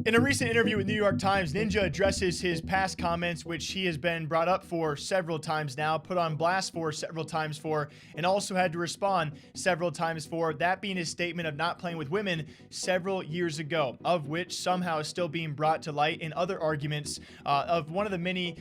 In a recent interview with New York Times, Ninja addresses his past comments, which he has been brought up for several times now, put on blast for several times for, and also had to respond several times for, that being his statement of not playing with women several years ago, of which somehow is still being brought to light in other arguments of one of the many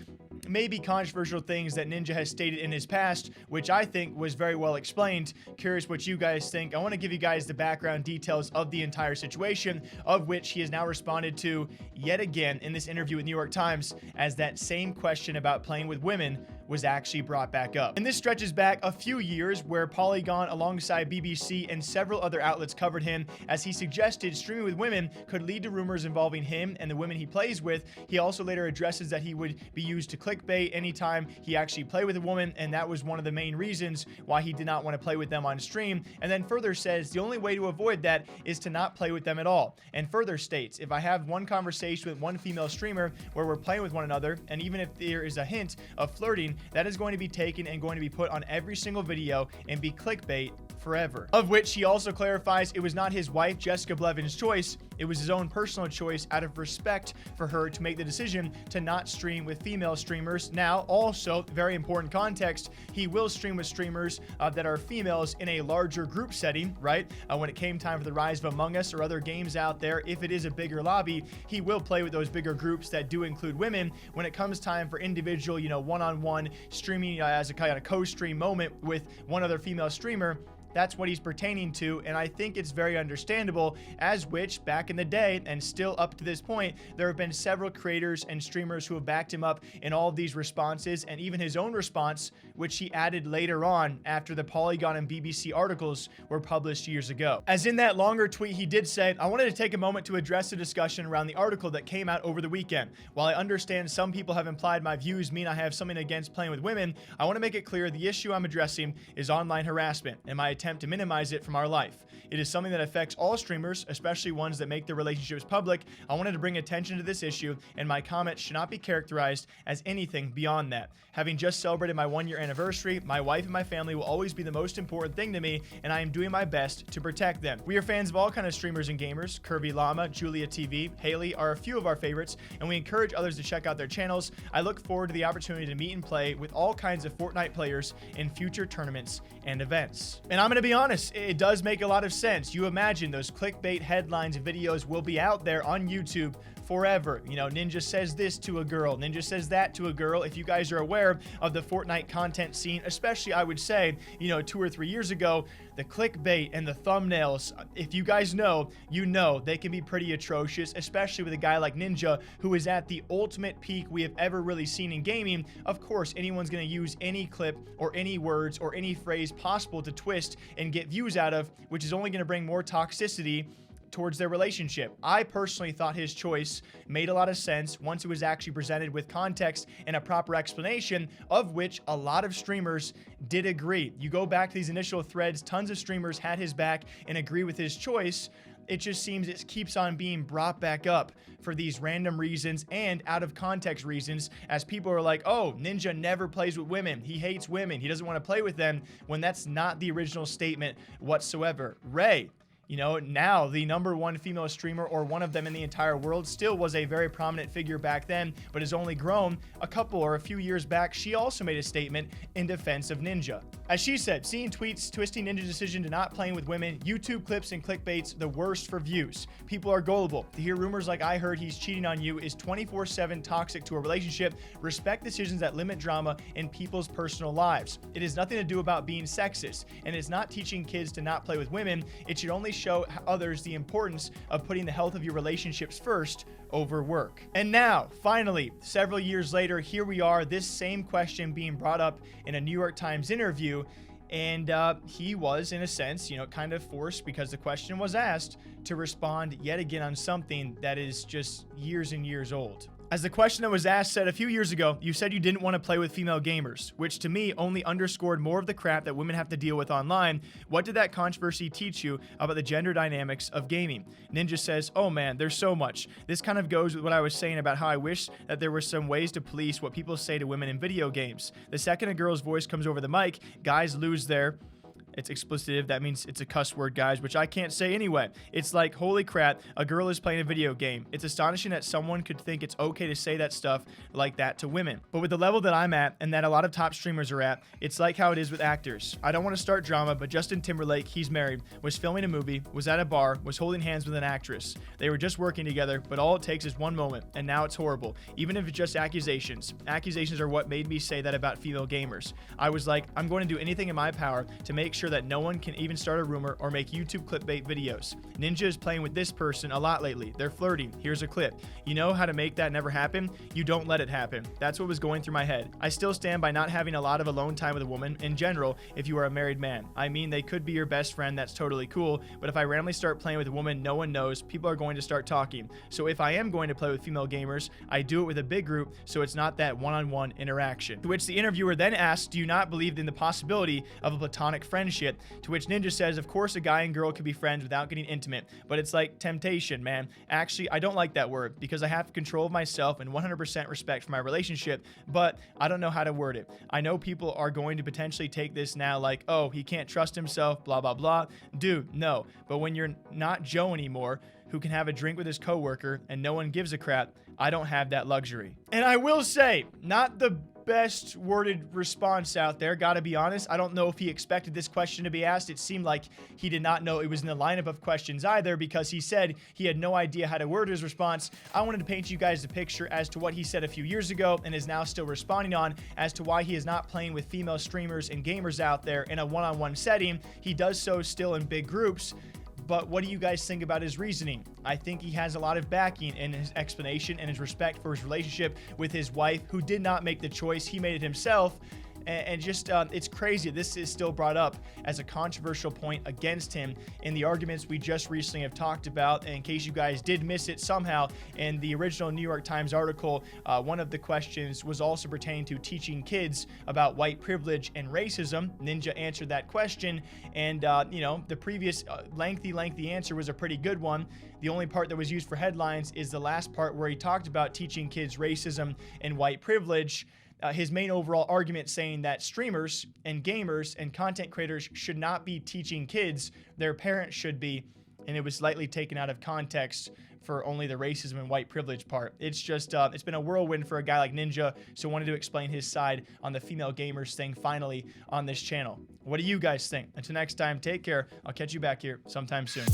maybe controversial things that Ninja has stated in his past, which I think was very well explained. Curious what you guys think. I want to give you guys the background details of the entire situation, of which he has now responded to yet again in this interview with New York Times, as that same question about playing with women was actually brought back up. And this stretches back a few years, where Polygon alongside BBC and several other outlets covered him, as he suggested streaming with women could lead to rumors involving him and the women he plays with. He also later addresses that he would be used to clickbait anytime he actually played with a woman, and that was one of the main reasons why he did not want to play with them on stream. And then further says the only way to avoid that is to not play with them at all. And further states, if I have one conversation with one female streamer where we're playing with one another, and even if there is a hint of flirting, that is going to be taken and going to be put on every single video and be clickbait forever. Of which he also clarifies it was not his wife Jessica Blevins' choice, it was his own personal choice out of respect for her to make the decision to not stream with female streamers. Now, also, very important context, he will stream with streamers that are females in a larger group setting, right? When it came time for the rise of Among Us or other games out there, if it is a bigger lobby, he will play with those bigger groups that do include women. When it comes time for individual, one-on-one streaming as a kind of co-stream moment with one other female streamer, that's what he's pertaining to, and I think it's very understandable, as which back in the day and still up to this point, there have been several creators and streamers who have backed him up in all of these responses, and even his own response, which he added later on after the Polygon and BBC articles were published years ago. As in that longer tweet, he did say, I wanted to take a moment to address the discussion around the article that came out over the weekend. While I understand some people have implied my views mean I have something against playing with women, I want to make it clear the issue I'm addressing is online harassment, and my attempt to minimize it from our life. It is something that affects all streamers, especially ones that make their relationships public. I wanted to bring attention to this issue, and my comments should not be characterized as anything beyond that. Having just celebrated my 1-year anniversary, my wife and my family will always be the most important thing to me, and I am doing my best to protect them. We are fans of all kinds of streamers and gamers. Curvy Llama, Julia TV, Haley are a few of our favorites, and we encourage others to check out their channels. I look forward to the opportunity to meet and play with all kinds of Fortnite players in future tournaments and events. And I'm going to be honest, it does make a lot of sense. You imagine those clickbait headlines and videos will be out there on YouTube forever. Ninja says this to a girl, Ninja says that to a girl. If you guys are aware of the Fortnite content scene, especially I would say, 2 or 3 years ago, the clickbait and the thumbnails, if you guys know, they can be pretty atrocious, especially with a guy like Ninja, who is at the ultimate peak we have ever really seen in gaming. Of course, anyone's going to use any clip or any words or any phrase possible to twist and get views out of, which is only going to bring more toxicity towards their relationship. I personally thought his choice made a lot of sense once it was actually presented with context and a proper explanation, of which a lot of streamers did agree. You go back to these initial threads, tons of streamers had his back and agree with his choice. It just seems it keeps on being brought back up for these random reasons and out of context reasons, as people are like, oh, Ninja never plays with women. He hates women. He doesn't want to play with them, when that's not the original statement whatsoever. Ray, now the #1 female streamer, or one of them in the entire world, still was a very prominent figure back then, but has only grown a few years back. She also made a statement in defense of Ninja. As she said, seeing tweets twisting Ninja's decision to not playing with women, YouTube clips and clickbaits, the worst for views. People are gullible. To hear rumors like I heard he's cheating on you is 24/7 toxic to a relationship. Respect decisions that limit drama in people's personal lives. It has nothing to do about being sexist, and it's not teaching kids to not play with women. It should only show others the importance of putting the health of your relationships first over work. And now, finally, several years later, here we are, this same question being brought up in a New York Times interview, and he was, in a sense, kind of forced, because the question was asked, to respond yet again on something that is just years and years old. As the question that was asked said, a few years ago, you said you didn't want to play with female gamers, which to me only underscored more of the crap that women have to deal with online. What did that controversy teach you about the gender dynamics of gaming? Ninja says, oh man, there's so much. This kind of goes with what I was saying about how I wish that there were some ways to police what people say to women in video games. The second a girl's voice comes over the mic, guys lose their It's expletive. That means it's a cuss word, guys, which I can't say anyway. It's like, holy crap, a girl is playing a video game. It's astonishing that someone could think it's okay to say that stuff like that to women. But with the level that I'm at and that a lot of top streamers are at, it's like how it is with actors. I don't want to start drama, but Justin Timberlake, he's married, was filming a movie, was at a bar, was holding hands with an actress. They were just working together, but all it takes is one moment, and now it's horrible. Even if it's just accusations. Accusations are what made me say that about female gamers. I was like, I'm going to do anything in my power to make sure that no one can even start a rumor or make YouTube clickbait videos. Ninja is playing with this person a lot lately. They're flirting. Here's a clip. You know how to make that never happen? You don't let it happen. That's what was going through my head. I still stand by not having a lot of alone time with a woman in general if you are a married man. I mean, they could be your best friend. That's totally cool. But if I randomly start playing with a woman no one knows, people are going to start talking. So if I am going to play with female gamers, I do it with a big group so it's not that one-on-one interaction. To which the interviewer then asks, do you not believe in the possibility of a platonic friendship? To which Ninja says, of course a guy and girl can be friends without getting intimate, but it's like temptation, man. Actually, I don't like that word because I have control of myself and 100% respect for my relationship, but I don't know how to word it. I know people are going to potentially take this now like, oh, he can't trust himself, blah, blah, blah. Dude, no. But when you're not Joe anymore, who can have a drink with his coworker and no one gives a crap, I don't have that luxury. And I will say, not the best worded response out there, gotta be honest. I don't know if he expected this question to be asked. It seemed like he did not know it was in the lineup of questions either, because he said he had no idea how to word his response. I wanted to paint you guys a picture as to what he said a few years ago and is now still responding on as to why he is not playing with female streamers and gamers out there in a one-on-one setting. He does so still in big groups. But what do you guys think about his reasoning? I think he has a lot of backing in his explanation and his respect for his relationship with his wife, who did not make the choice. He made it himself. And just, it's crazy. This is still brought up as a controversial point against him in the arguments we just recently have talked about. And in case you guys did miss it somehow, in the original New York Times article, one of the questions was also pertaining to teaching kids about white privilege and racism. Ninja answered that question. And, the previous lengthy answer was a pretty good one. The only part that was used for headlines is the last part where he talked about teaching kids racism and white privilege. His main overall argument saying that streamers and gamers and content creators should not be teaching kids, their parents should be, and it was slightly taken out of context for only the racism and white privilege part. It's just, it's been a whirlwind for a guy like Ninja, so wanted to explain his side on the female gamers thing finally on this channel. What do you guys think? Until next time, take care. I'll catch you back here sometime soon.